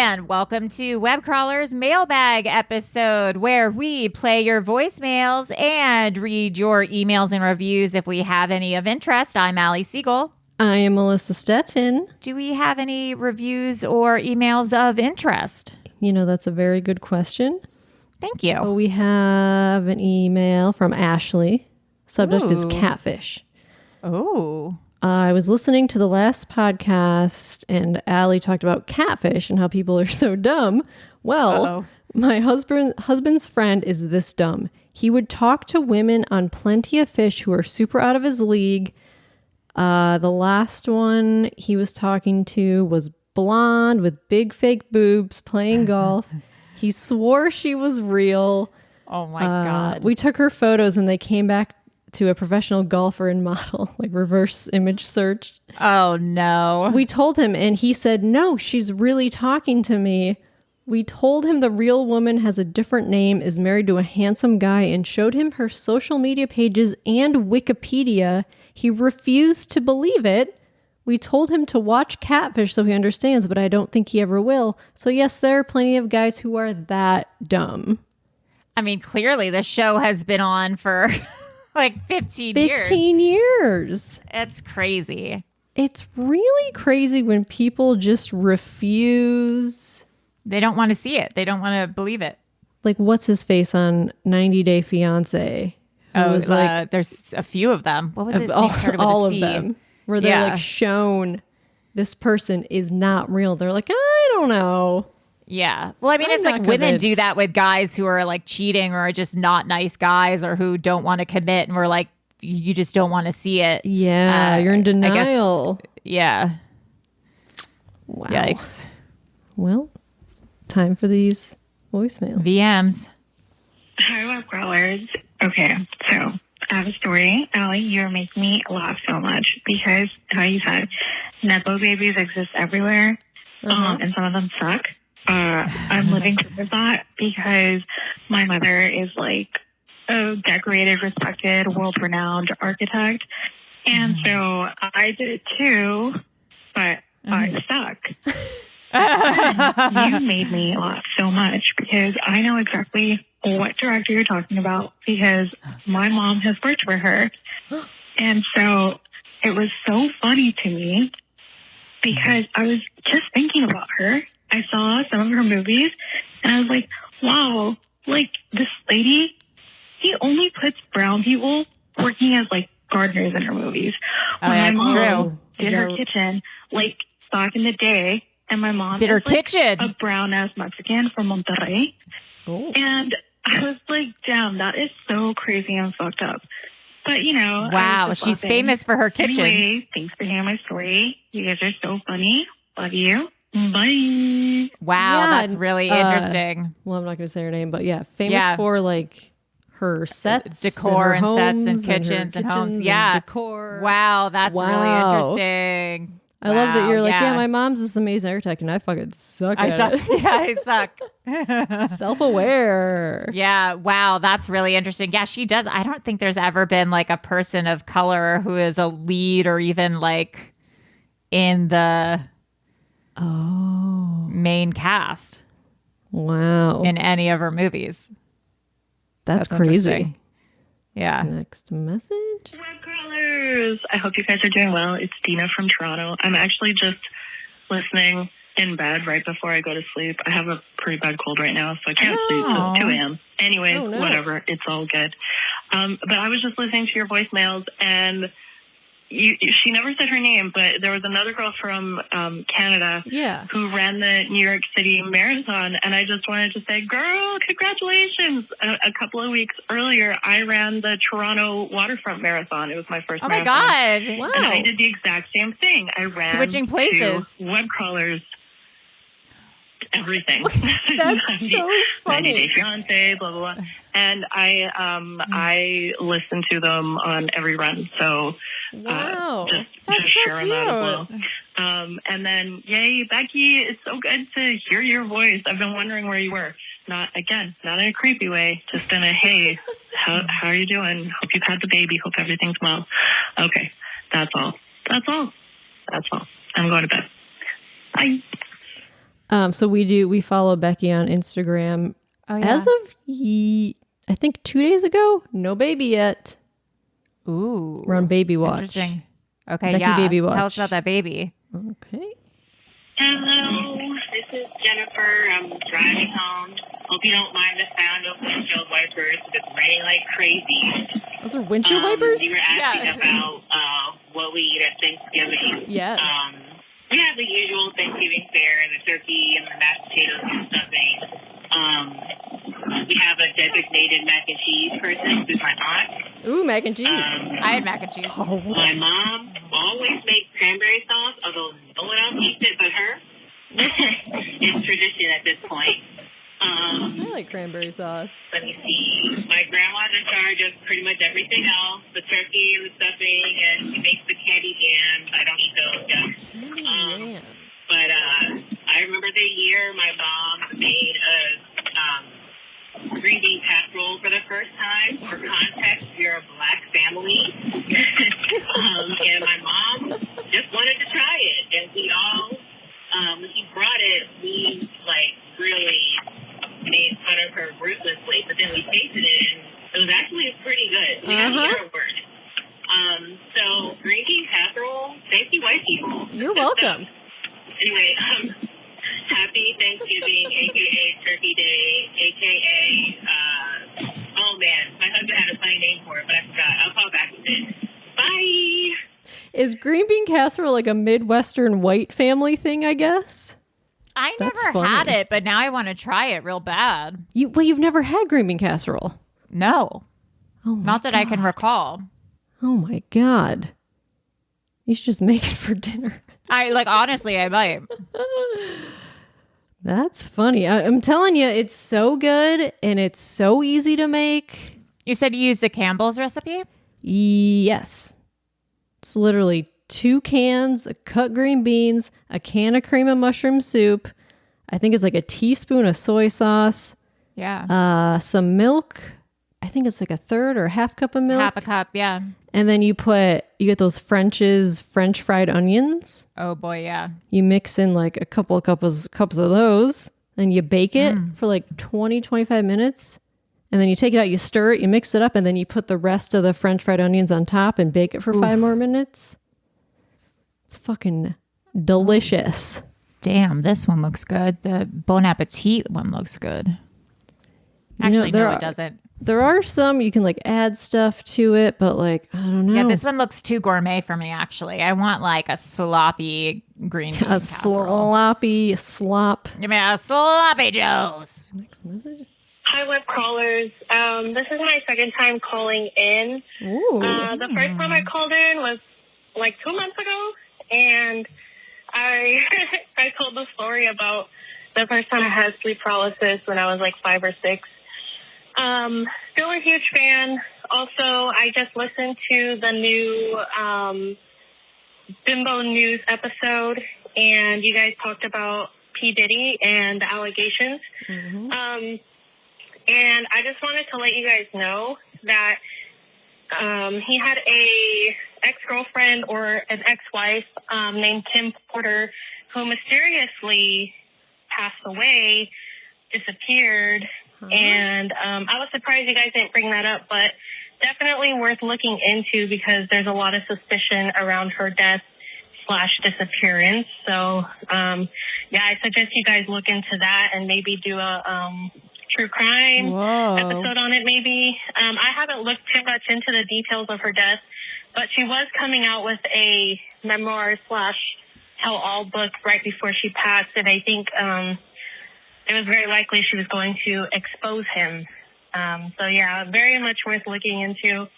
And welcome to Webcrawler's Mailbag episode, where we play your voicemails and read your emails and reviews if we have any of interest. I'm Allie Siegel. I am Melissa Stettin. Do we have any reviews or emails of interest? You know, that's a very good question. Thank you. So we have an email from Ashley. Subject is catfish. Oh. I was listening to the last podcast and Allie talked about catfish and how people are so dumb. Well, my husband's friend is this dumb. He would talk to women on Plenty of Fish who are super out of his league. The last one he was talking to was blonde with big fake boobs playing golf. He swore she was real. Oh my God. We took her photos and they came back to a professional golfer and model, like reverse image searched. Oh no. We told him and he said, no, she's really talking to me. We told him the real woman has a different name, is married to a handsome guy, and showed him her social media pages and Wikipedia. He refused to believe it. We told him to watch Catfish so he understands, but I don't think he ever will. So yes, there are plenty of guys who are that dumb. I mean, clearly the show has been on for like 15 years. 15 years. It's crazy. It's really crazy when people just refuse. They don't want to see it. They don't want to believe it. Like, what's his face on 90 Day Fiance? There's a few of them. What was his name? Started with all a C. of them. Where they're like shown this person is not real. They're like, I don't know. Yeah. Well, I mean, it's like women do that with guys who are like cheating or are just not nice guys or who don't want to commit. And we're like, you just don't want to see it. Yeah. You're in denial. Yeah. Wow. Yikes. Well, time for these voicemails. VMs. Hi, Webcrawlers. Okay, so I have a story. Allie, you're making me laugh so much because, how you said, Nepo babies exist everywhere, and some of them suck. I'm living through that because my mother is like a decorated, respected, world-renowned architect. And so I did it too, but I suck. You made me laugh so much because I know exactly what director you're talking about because my mom has worked for her. And so it was so funny to me because I was just thinking about her. I saw some of her movies and I was like, wow, like this lady, he only puts brown people working as like gardeners in her movies. Oh, that's true. Did her kitchen like back in the day, and my mom did her kitchen, a brown ass Mexican from Monterrey. Oh. And I was like, damn, that is so crazy and fucked up. But you know, wow, she's famous for her kitchens. Anyway, thanks for hearing my story. You guys are so funny. Love you. Bye. Wow, that's really interesting. Well, I'm not going to say her name, but yeah, famous for like her sets, decor and homes sets and kitchens and homes. Yeah, decor. Wow, that's really interesting. I love that you're like, yeah, my mom's this amazing architect and I fucking suck at it. Yeah, I suck. Self-aware. Yeah, wow, that's really interesting. Yeah, she does. I don't think there's ever been like a person of color who is a lead or even like in the main cast. Wow. In any of her movies. That's crazy. Yeah. Next message. Webcrawlers! I hope you guys are doing well. It's Dina from Toronto. I'm actually just listening in bed right before I go to sleep. I have a pretty bad cold right now, so I can't sleep till 2 a.m. Anyway, whatever. It's all good. But I was just listening to your voicemails, and she never said her name, but there was another girl from Canada who ran the New York City Marathon, and I just wanted to say, girl, congratulations. A couple of weeks earlier, I ran the Toronto Waterfront Marathon. It was my first marathon. Oh my God. Wow. And I did the exact same thing. I ran switching places. Webcrawlers, everything. That's so funny. 90 Day Fiance, blah, blah, blah. And I listen to them on every run. So just sharing that as well. And then, yay, Becky, it's so good to hear your voice. I've been wondering where you were. Not in a creepy way, just in a, hey, how are you doing? Hope you've had the baby. Hope everything's well. Okay, that's all. I'm going to bed. Bye. So we follow Becky on Instagram. Oh, yeah. As of I think 2 days ago, no baby yet. Ooh. We're on baby watch. Interesting. Okay, Becky yeah. baby watch. Tell us about that baby. Okay. Hello, this is Jennifer. I'm driving home. Hope you don't mind the sound of windshield wipers. It's raining like crazy. Those are windshield wipers? You were asking about what we eat at Thanksgiving. Yes. We have the usual Thanksgiving fare, the turkey and the mashed potatoes and stuffing. We have a designated mac and cheese person, who's my aunt. Ooh, mac and cheese. I had mac and cheese. Oh, My mom always makes cranberry sauce, although no one else eats it but her. It's tradition at this point. I like cranberry sauce. Let me see. My grandma's in charge of pretty much everything else, the turkey and the stuffing, and she makes the candy yams. I don't eat those yet. Candy yam. But I remember the year my mom made a green bean casserole for the first time. Yes. For context, we're a black family. And my mom just wanted to try it. And we all, when she brought it, we really made fun of her ruthlessly. But then we tasted it, and it was actually pretty good. We had the arrow burn. So green bean casserole, thank you, white people. You're welcome. Anyway, happy Thanksgiving, a.k.a. Turkey Day, a.k.a. Oh man, my husband had a funny name for it, but I forgot. I'll call back with it. Bye! Is green bean casserole like a Midwestern white family thing, I guess? I That's never funny. had it, but now I want to try it real bad. You've never had green bean casserole? No. Oh my Not that I can recall. Oh my God. You should just make it for dinner. Honestly, I might. That's funny. I'm telling you, it's so good and it's so easy to make. You said you used the Campbell's recipe? Yes. It's literally 2 cans of cut green beans, a can of cream of mushroom soup. I think it's like a teaspoon of soy sauce. Yeah. Some milk. I think it's like a third or half cup of milk. Half a cup, yeah. And then you get those French fried onions. Oh boy, yeah. You mix in like a couple of cups of those, and you bake it for like 20, 25 minutes. And then you take it out, you stir it, you mix it up, and then you put the rest of the French fried onions on top and bake it for 5 more minutes. It's fucking delicious. Damn, this one looks good. The Bon Appetit one looks good. Actually, no, it doesn't. There are some you can like add stuff to it, but I don't know. Yeah, this one looks too gourmet for me, actually. I want a sloppy green bean casserole. Sloppy slop. Give me a sloppy Joe's. Next message. Hi, web crawlers. This is my second time calling in. Ooh. The first time I called in was 2 months ago, and I told the story about the first time I had sleep paralysis when I was 5 or 6. Still a huge fan. Also, I just listened to the new Bimbo News episode, and you guys talked about P. Diddy and the allegations. Mm-hmm. And I just wanted to let you guys know that he had a ex-girlfriend or an ex-wife named Kim Porter who mysteriously passed away, disappeared. And I was surprised you guys didn't bring that up, but definitely worth looking into because there's a lot of suspicion around her death / disappearance. So, I suggest you guys look into that and maybe do a true crime episode on it maybe. I haven't looked too much into the details of her death, but she was coming out with a memoir / tell all book right before she passed, and I think it was very likely she was going to expose him. Very much worth looking into.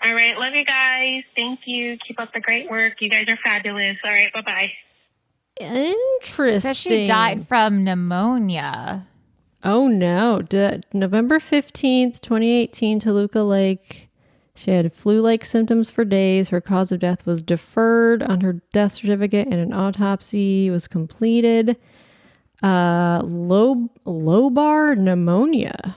All right, love you guys. Thank you. Keep up the great work. You guys are fabulous. All right, bye-bye. Interesting. So she died from pneumonia. Oh, no. November 15th, 2018, Toluca Lake. She had flu-like symptoms for days. Her cause of death was deferred on her death certificate, and an autopsy was completed. Lobar pneumonia.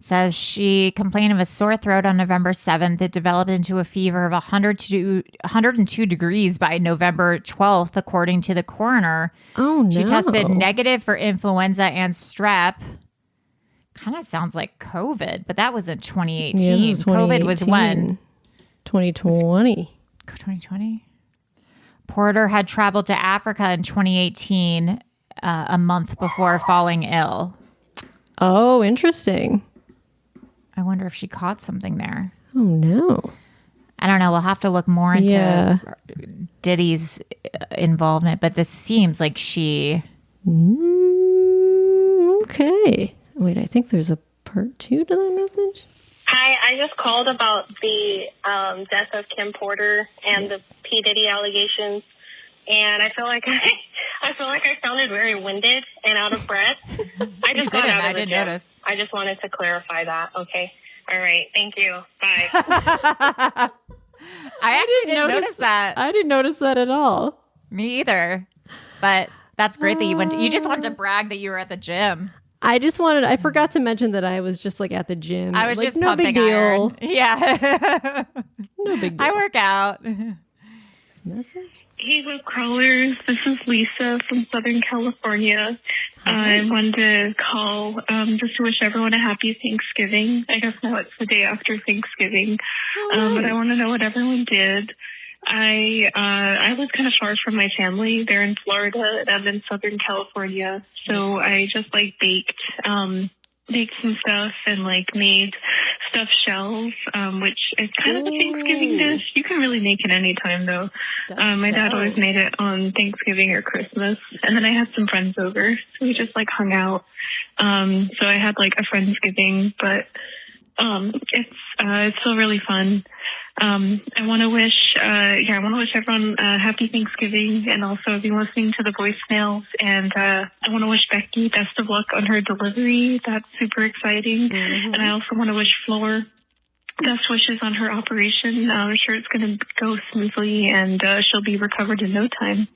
Says she complained of a sore throat on November 7th. It developed into a fever of 102 degrees by November 12th, according to the coroner. Oh, no. She tested negative for influenza and strep. Kind of sounds like COVID, but that was in 2018. Yeah, this is 2018. COVID was when? 2020. 2020? Porter had traveled to Africa in 2018, a month before falling ill. Oh, interesting. I wonder if she caught something there. Oh, no. I don't know. We'll have to look more into Diddy's involvement, but this seems like she... Okay. Wait, I think there's a part 2 to that message. Hi, I just called about the death of Kim Porter and the P. Diddy allegations, and I feel like I sounded very winded and out of breath. I just got out of the gym. Notice. I just wanted to clarify that. Okay. All right. Thank you. Bye. I actually didn't notice that. I didn't notice that at all. Me either. But that's great that you went. You just wanted to brag that you were at the gym. I forgot to mention that I was just like at the gym. I was like, just no pumping big deal. Iron. Yeah. No big deal. I work out. Message? Hey, Webcrawlers. This is Lisa from Southern California. I wanted to call just to wish everyone a happy Thanksgiving. I guess now it's the day after Thanksgiving. Nice. But I want to know what everyone did. I live kind of far from my family. They're in Florida, and I'm in Southern California. So I just baked some stuff and made stuffed shells, which is kind of a Thanksgiving dish. You can really make it anytime though. My dad always made it on Thanksgiving or Christmas. And then I had some friends over, so we just hung out. So I had a Friendsgiving, but it's still really fun. I want to wish everyone a happy Thanksgiving, and also I've been listening to the voicemails, and I want to wish Becky best of luck on her delivery. That's super exciting. Mm-hmm. And I also want to wish Floor best wishes on her operation. I'm sure it's going to go smoothly, and she'll be recovered in no time.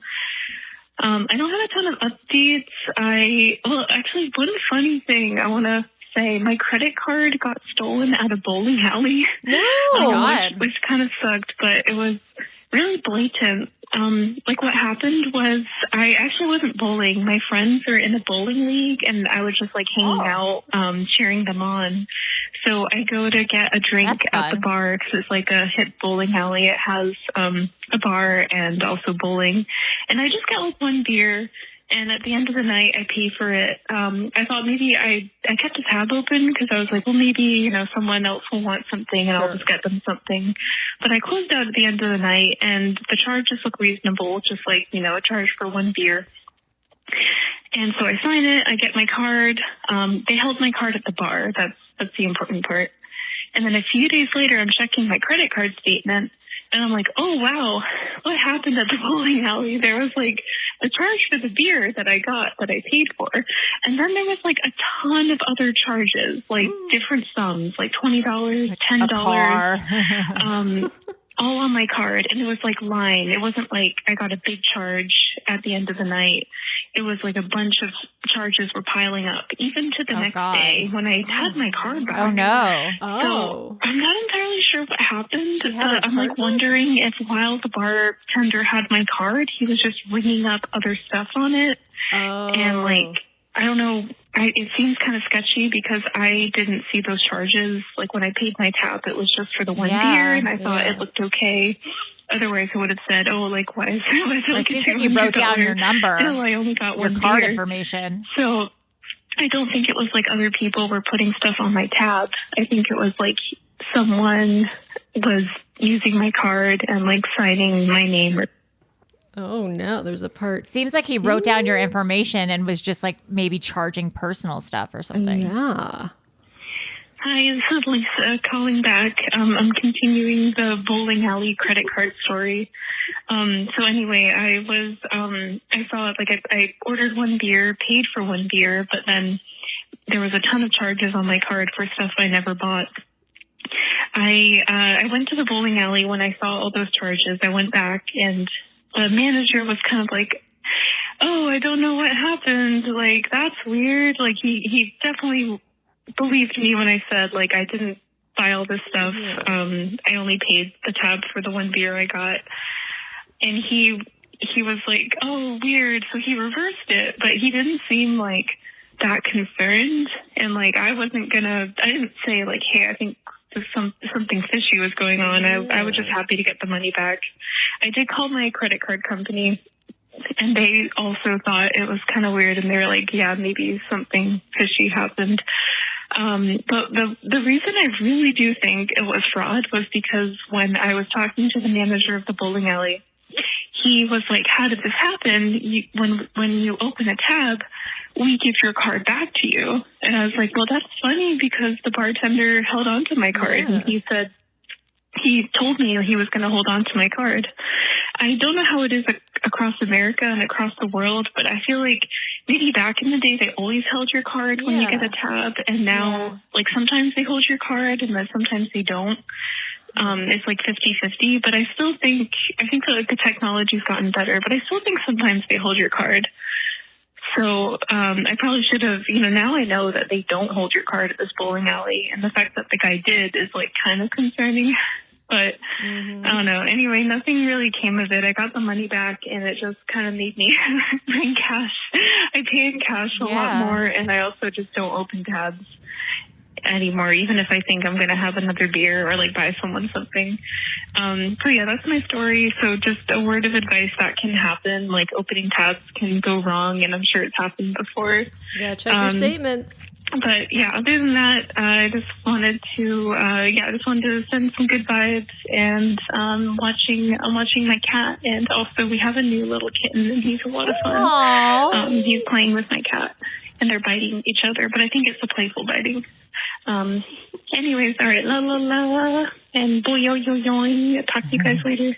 I don't have a ton of updates. Actually, one funny thing I want to say, my credit card got stolen at a bowling alley. No, which kind of sucked, but it was really blatant. What happened was I actually wasn't bowling. My friends are in a bowling league, and I was just hanging out, cheering them on. So I go to get a drink at the bar because it's a hip bowling alley. It has a bar and also bowling. And I just got one beer. And at the end of the night, I pay for it. I thought maybe I kept the tab open because I was well, maybe, someone else will want something and I'll just get them something. But I closed out at the end of the night, and the charges look reasonable, just a charge for one beer. And so I sign it, I get my card. They held my card at the bar. That's the important part. And then a few days later, I'm checking my credit card statement. And I'm oh, wow, what happened at the bowling alley? There was the charge for the beer that I got that I paid for. And then there was a ton of other charges, different sums, $20, $10, all on my card. And it was line. It wasn't I got a big charge at the end of the night. It was a bunch of charges were piling up, even to the next day when I had my card back. Oh, no. So I'm not entirely sure what happened. I'm wondering if while the bartender had my card, he was just ringing up other stuff on it. Oh. And I don't know. It seems kind of sketchy because I didn't see those charges. When I paid my tab, it was just for the one beer, and I thought it looked okay. Otherwise, I would have said, "Oh, why is it it seems like you wrote down your number, I only got your one card beer. information." So I don't think it was other people were putting stuff on my tab. I think it was someone was using my card and signing my name. Oh no, there's a part. Seems like he wrote down your information and was just maybe charging personal stuff or something. Yeah. Hi, this is Lisa calling back. I'm continuing the bowling alley credit card story. So anyway, I saw I ordered one beer, paid for one beer, but then there was a ton of charges on my card for stuff I never bought. I went to the bowling alley when I saw all those charges. I went back, and the manager was kind of oh, I don't know what happened. That's weird. He definitely believed me when I said, like, I didn't buy all this stuff. I only paid the tab for the one beer I got. And he was like, oh, weird. So he reversed it, but he didn't seem like that concerned. And like, I didn't say like, hey, I think something fishy was going on. I was just happy to get the money back. I did call my credit card company, and they also thought it was kind of weird. And they were like, yeah, maybe something fishy happened. But the reason I really do think it was fraud was because when I was talking to the manager of the bowling alley, he was like, how did this happen? When you open a tab, we give your card back to you. And I was like, well, that's funny because the bartender held on to my card. Yeah. And he told me he was going to hold on to my card. I don't know how it is across America and across the world, but I feel like maybe back in the day, they always held your card when you get a tab. And now, like, sometimes they hold your card and then sometimes they don't. It's like 50-50, but I think that the technology's gotten better, but I still think sometimes they hold your card. So I probably should have, now I know that they don't hold your card at this bowling alley, and the fact that the guy did is like kind of concerning, but I don't know. Anyway, nothing really came of it. I got the money back, and it just kind of made me bring cash. I pay in cash a lot more, and I also just don't open tabs anymore, even if I think I'm going to have another beer or like buy someone something. So yeah, that's my story. So just a word of advice that can happen, like opening tabs can go wrong, and I'm sure it's happened before. Yeah, check your statements. But yeah, other than that, I just wanted to send some good vibes, and I'm watching my cat, and also we have a new little kitten, and he's a lot of fun. He's playing with my cat, and they're biting each other, but I think it's a playful biting. Anyways, all right, la la la, and boy yo yo yo. Talk to you guys later.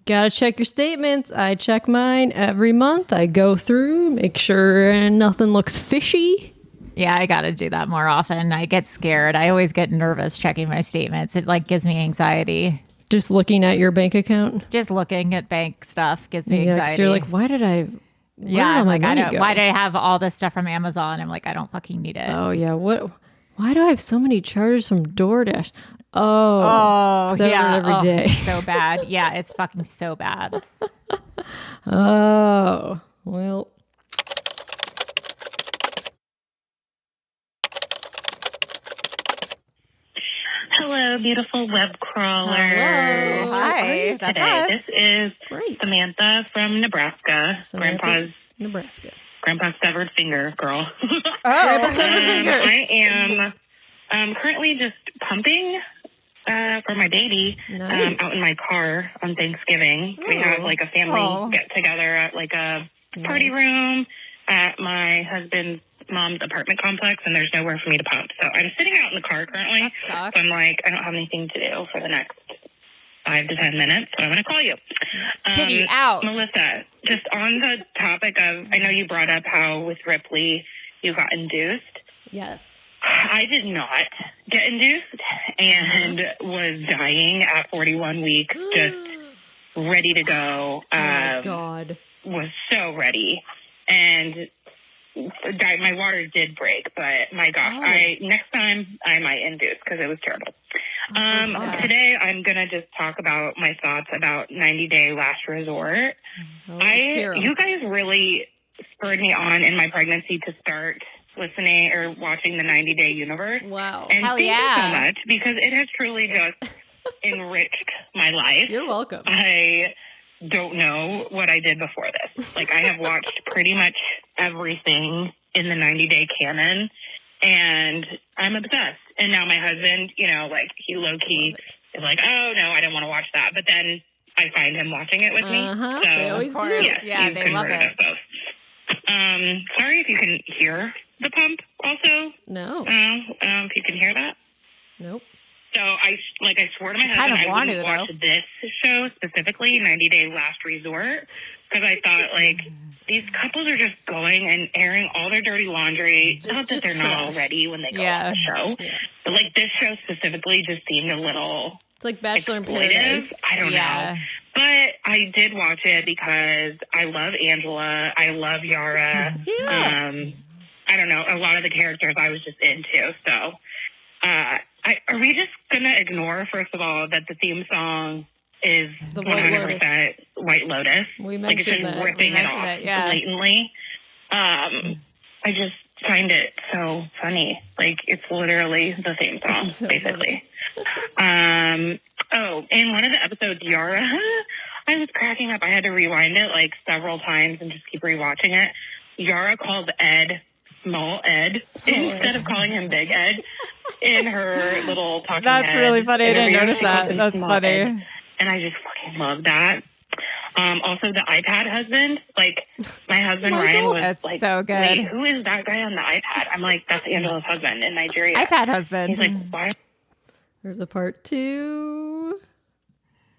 Gotta check your statements. I check mine every month. I go through, make sure nothing looks fishy. Yeah, I gotta do that more often. I get scared. I always get nervous checking my statements. It like gives me anxiety. Just looking at your bank account? Just looking at bank stuff gives me anxiety. So you're like, why did I why did I have all this stuff from Amazon? I'm like, I don't fucking need it. Oh yeah, why do I have so many charges from DoorDash? Oh yeah, every day. So bad. Yeah, it's fucking so bad. Oh, well. Hello, beautiful web crawler. Hello. Hi, that's us. This is Samantha from Nebraska. Grandpa's severed finger, girl. Grandpa's severed finger. I am currently just pumping for my baby out in my car on Thanksgiving. Ooh. We have like a family get together at like a party room at my husband's mom's apartment complex, and there's nowhere for me to pump. So I'm sitting out in the car currently. That sucks. So I'm like, I don't have anything to do for the next 5 to 10 minutes, so I'm going to call you. Titty out. Melissa, just on the topic of, I know you brought up how with Ripley you got induced. Yes. I did not get induced and was dying at 41 weeks, just ready to go. Oh my God. Was so ready. And my water did break, but my gosh, next time I might induce because it was terrible. Today I'm going to just talk about my thoughts about 90-day last resort. You guys really spurred me on in my pregnancy to start listening or watching the 90-day universe. Wow. And thank you so much, because it has truly just enriched my life. You're welcome. I don't know what I did before this. Like, I have watched pretty much everything in the 90-day canon, and I'm obsessed. And now my husband, he low-key is like, oh, no, I don't want to watch that. But then I find him watching it with me. So, they always do. Yeah, they love it. Sorry if you can hear the pump also. No. If you can hear that. Nope. So I swore to my husband I wouldn't watch this show specifically, 90 Day Last Resort, because I thought, these couples are just going and airing all their dirty laundry. Not that they're not already when they go on the show. Yeah. But, this show specifically just seemed a little... It's like Bachelor in Paradise. I don't know. But I did watch it because I love Angela. I love Yara. Yeah. I don't know, a lot of the characters I was just into. So are we just going to ignore, first of all, that the theme song is The 100% White Lotus? We Like, it's mentioned just that. ripping it off blatantly. I just find it so funny. Like, it's literally the theme song, so basically. In one of the episodes, Yara, I was cracking up. I had to rewind it like several times and just keep rewatching it. Yara called Ed Small Ed instead of calling him Big Ed in her little talking That's head really funny. I didn't interview. notice She calls that. him That's Small funny. Ed. And I just fucking love that. Also, the iPad husband. Like, my husband Ryan was That's like, so good. "Wait, who is that guy on the iPad?" I'm like, "That's Angela's husband in Nigeria." iPad husband. He's like, "Why?" There's a part 2.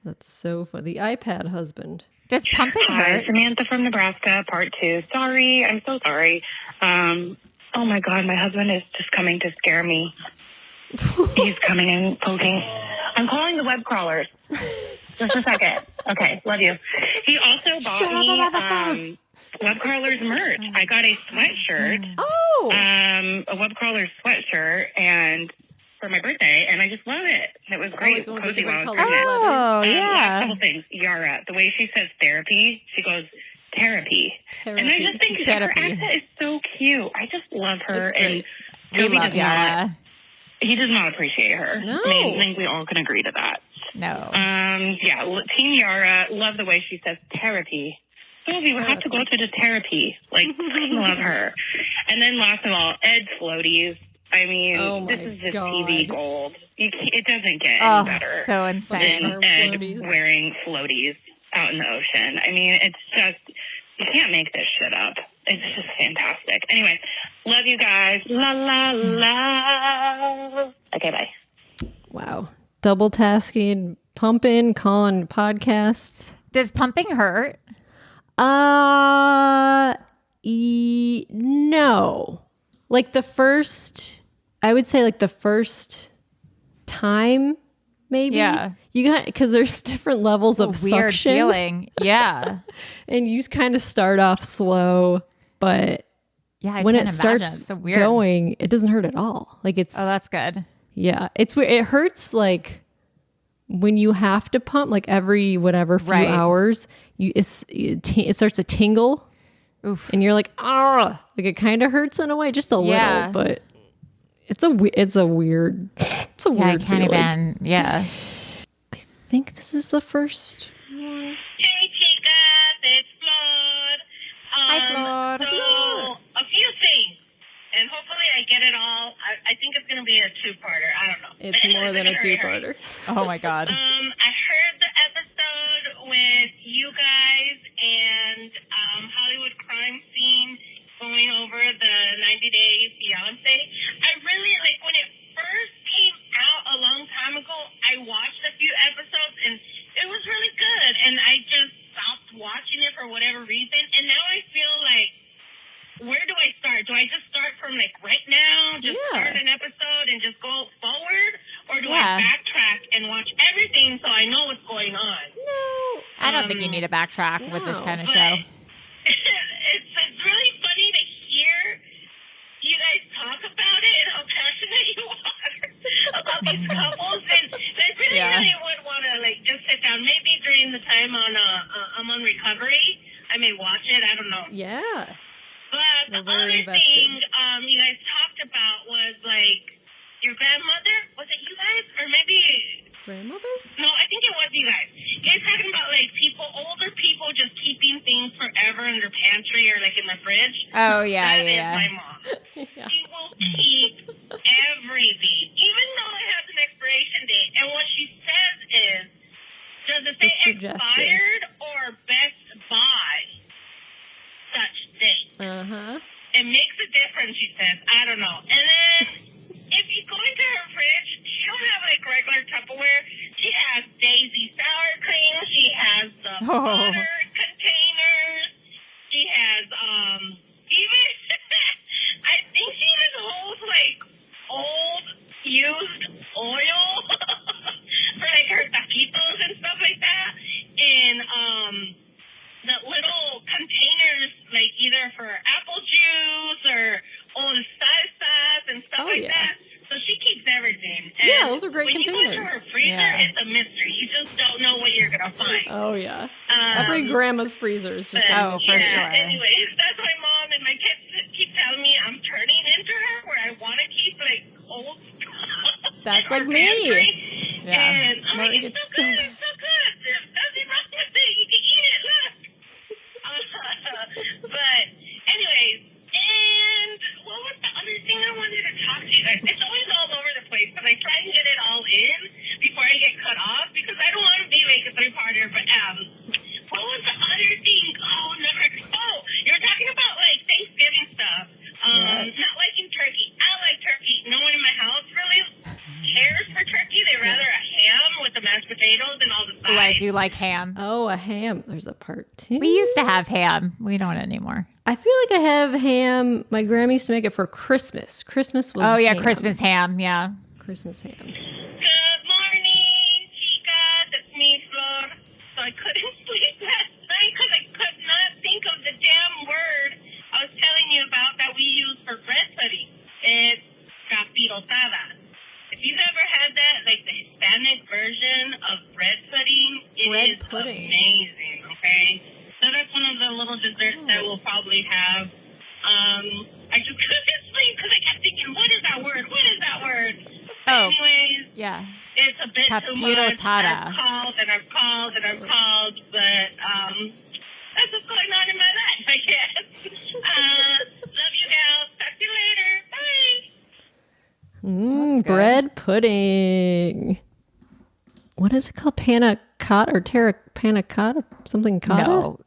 That's so funny. The iPad husband. Does pumping Hi, hurt? Samantha from Nebraska, part 2. Sorry, I'm so sorry. Oh my God, my husband is just coming to scare me. He's coming and poking. I'm calling the web crawlers. Just a second. Okay, love you. He also bought me web crawlers merch. I got a sweatshirt. Oh. A web crawlers sweatshirt and for my birthday, and I just love it. It was great. it's one with the Cozy different while I was colors. pregnant. Oh, Last yeah. couple things. Yara, the way she says therapy, she goes therapy. And I just think her Therapy. accent is so cute. I just love her. It's And great. We Toby love does not. Yara. He does not appreciate her. No. I mean, I think we all can agree to that. No. Team Yara, love the way she says therapy. Toby, we have to go to the therapy. Like, I love her. And then last of all, Ed Floaties. I mean, Oh my this is just God. TV gold. It doesn't get Oh, any better so insane. than Our Ed floaties. wearing floaties out in the ocean. I mean, it's just, you can't make this shit up. It's just fantastic. Anyway, love you guys. La, la, la. Okay, bye. Wow. Double tasking, pumping, calling podcasts. Does pumping hurt? No. Like I would say the first time, maybe. Yeah. You got, because there's different levels of Weird suction. feeling. Yeah. And you kind of start off slow, but Yeah. I when can't it imagine. starts It's so weird. going, it doesn't hurt at all. Like it's, Oh, that's good. yeah, it's weird. It hurts like when you have to pump, like every whatever few Right. hours, it starts to tingle. Oof. And you're like, ah, like it kind of hurts in a way, just a Yeah. little, but it's a weird, Yeah, I weird can't feeling. even. Yeah. I think this is the first. Hey, chicas, it's Flor. Hi, Flor. So, a few things, and hopefully I get it all. I think it's going to be a two-parter. I don't know. It's more than a two-parter. Oh my God. I heard the episode with you guys and Hollywood crime scene going over the 90 Day Fiancé. I really, like, when it first came out a long time ago, I watched a few episodes, and it was really good, and I just stopped watching it for whatever reason, and now I feel like, where do I start? Do I just start from, like, right now, just start an episode and just go forward, or do I backtrack and watch everything so I know what's going on? No. I don't think you need to backtrack with this kind of But show. it's really funny to hear you guys talk about it and how passionate you are about these couples, and I really would want to like just sit down. Maybe during the time I'm on recovery, I may watch it. I don't know. Yeah. But the other invested. thing you guys talked about was like your grandmother. Was it you guys, or maybe? Grandmother? No, I think it was you guys. You guys talking about like older people just keeping things forever in their pantry or like in the fridge. Oh, yeah, That is my mom. She will keep everything, even though it has an expiration date. And what she says is, does it It's a say suggestion. expired or best buy such date? Uh-huh. It makes a difference, she says. I don't know. And then if you go into her fridge, she don't have like regular Tupperware. She has Daisy sour cream. She has the butter containers. She has even I think she even holds like old used oil for like her taquitos and stuff like that in the little containers, like either for apple juice or great when containers. you go to her freezer, it's a mystery. You just don't know what you're going to find. Oh, yeah. Every grandma's freezer is just for sure. Anyways, that's my mom and my kids keep telling me I'm turning into her where I want to keep, like, old stuff. That's like me. Pantry. Yeah. And I'm Martin like, gets it's so good. It's so good. There's nothing wrong with it. You can eat it. Look. But anyways, and what was the other thing I wanted to talk to you guys? It's always all over the place, but I try and get it all in before I get cut off because I don't want to be like a three-parter. But what was the other thing? Oh, never. Oh, you were talking about like Thanksgiving stuff. Not liking turkey. I like turkey. No one in my house really cares for turkey. They rather a ham with the mashed potatoes and all the sides. Oh, I do like ham. Oh, a ham. There's a part 2. We used to have ham. We don't anymore. I feel like I have ham. My grandma used to make it for Christmas. Christmas was ham. Christmas ham. Yeah. Christmas ham. Good morning, chicas. It's me, Flor. So I couldn't sleep last night because I could not think of the damn word I was telling you about that we use for bread pudding. It's capirotada. If you've ever had that, like the Hispanic version of bread pudding, it is amazing, okay? So that's one of the little desserts that we'll probably have. I just couldn't sleep because I kept thinking, what is that word? What is that word? Oh, anyways, yeah. It's a bit too much. Capirotada. I've called, but that's what's going on in my life, I guess. Love you, gals. Talk to you later. Bye. Bread pudding. What is it called? Panna cotta or panna cotta? Something cotta? No.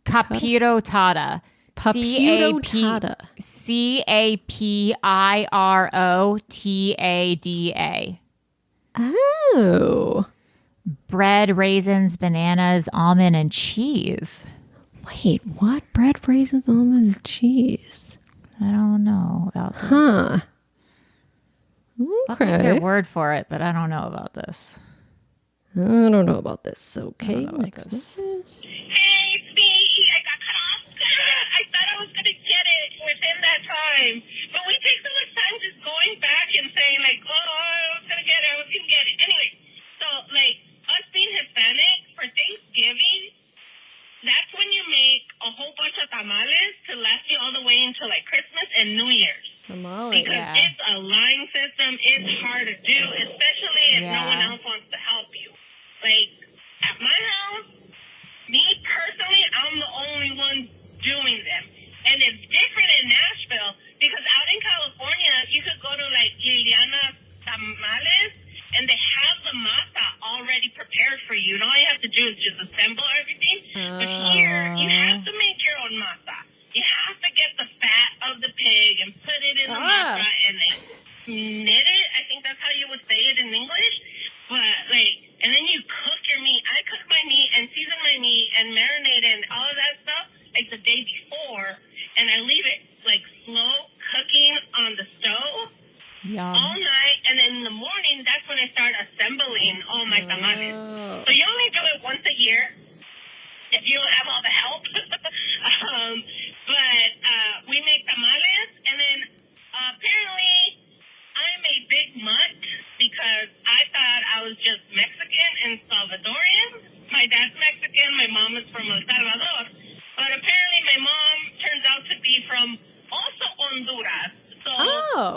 Capirotada. Capirotada. Capirotada. Oh. Bread, raisins, bananas, almond, and cheese. Wait, what? Bread, raisins, almonds, and cheese. I don't know about this. Huh. I'll take your word for it, but I don't know about this. I don't know about this. Okay, next message. Hey, Steve, I got cut off. I thought I was going to get it within that time. But we take so much time just going back and saying, like, oh, I was going to get it. Anyway, so, like, us being Hispanic, for Thanksgiving, that's when you make a whole bunch of tamales to last you all the way until, like, Christmas and New Year's. Tamale, because it's a line system. It's hard to do, especially if no one else wants to help you. Like, at my house, me personally, I'm the only one doing them. And it's different in Nashville because out in California, you could go to, like, Liliana Tamales, and they have the masa already prepared for you. And all you have to do is just assemble everything. But here, you have to make your own masa. You have to get the fat of the pig and put it in the masa and they knit it. I think that's how you would say it in English. But, like, and then you cook your meat. I cook my meat and season my meat and marinate and all of that stuff, like, the day before. And I leave it, like, slow cooking on the stove all night. And then in the morning, that's when I start assembling all my tamales. So you only do it once a year if you don't have all the help. But we make tamales, and then apparently I'm a big mutt because I thought I was just Mexican and Salvadorian. My dad's Mexican, my mom is from El Salvador. But apparently my mom turns out to be from also Honduras. So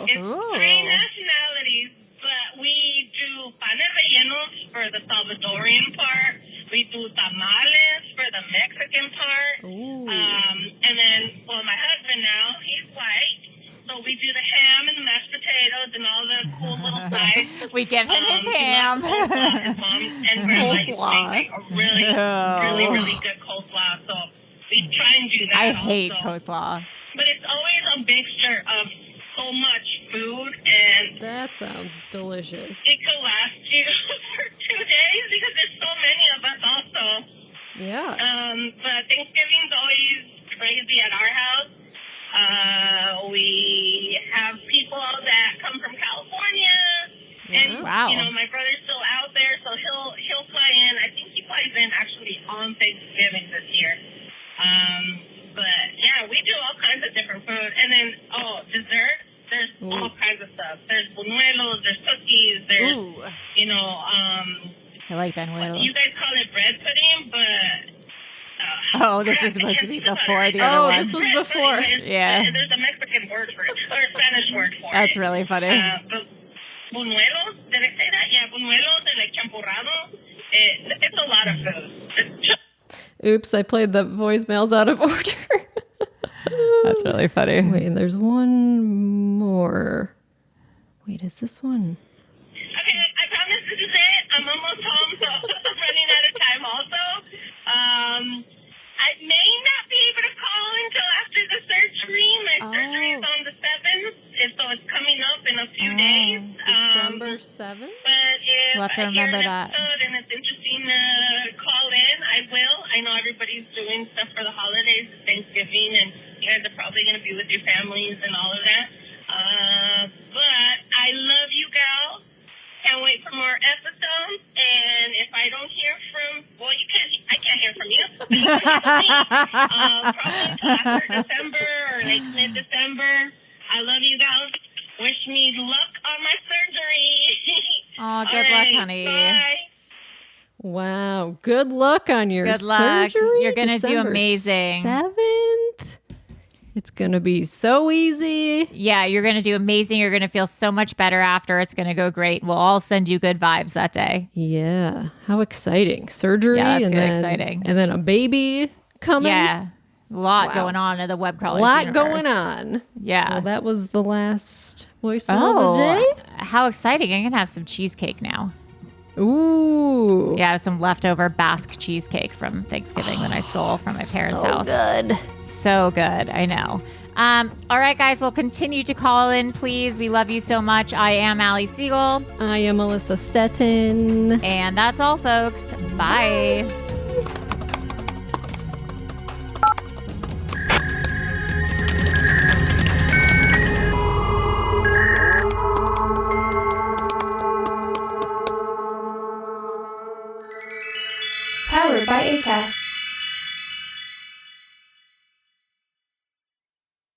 it's 3 nationalities, but we do panes rellenos for the Salvadorian part. We do tamales for the Mexican part. And then, well, my husband now, he's white. So we do the ham and the mashed potatoes and all the cool little sides. We give him his ham. His mom and grandma used to make a really, really, really good coleslaw. So we try and do that. I hate coleslaw. But it's always a mixture of so much food, and that sounds delicious. It could last you for 2 days because there's so many of us also. Yeah. But Thanksgiving's always crazy at our house. We have people that come from California, and you know, my brother's still out there, so he'll fly in. I think he flies in actually on Thanksgiving this year. But yeah, we do all kinds of different food, and then dessert. There's there's all kinds of stuff. There's buñuelos, there's cookies, there's, you know, I like buñuelos. You guys call it bread pudding, but... this is supposed to be before the other one. This was before. Yeah. There's a Mexican word for it, or a Spanish word for it. That's really funny. But buñuelos, did I say that? Yeah, buñuelos and like champurrado. It's a lot of food. Oops, I played the voicemails out of order. That's really funny. Wait, there's one more. Wait, is this one? Okay, I promise this is it. I'm almost home, so I'm running out of time also. I may not be able to call until after the surgery. My surgery is on the 7th, and so it's coming up in a few days. December 7th? But if We'll have to I hear remember an that. episode and it's interesting to call in, I will. I know everybody's doing stuff for the holidays, Thanksgiving, and you guys are probably going to be with your families and all of that. But I love you, gals. Can't wait for more episodes. And if I don't hear from, well, I can't hear from you. Probably until after December or like mid-December. I love you, gals. Wish me luck on my surgery. Oh, good luck, honey. Bye. Wow. Good luck on your Good luck. surgery. You're going to do December amazing. 7th. It's going to be so easy. Yeah, you're going to do amazing. You're going to feel so much better after. It's going to go great. We'll all send you good vibes that day. Yeah. How exciting. Surgery. Yeah, that's and good, then, exciting. And then a baby coming. Yeah. A lot going on in the Webcrawlers A lot universe. going on. Yeah. Well, that was the last voicemail of the day. How exciting. I'm going to have some cheesecake now. Ooh. Yeah, some leftover Basque cheesecake from Thanksgiving that I stole from my parents' house. Good. So good. I know. All right, guys, we'll continue to call in, please. We love you so much. I am Allie Siegel. I am Melissa Stettin. And that's all, folks. Bye. Powered by Acast.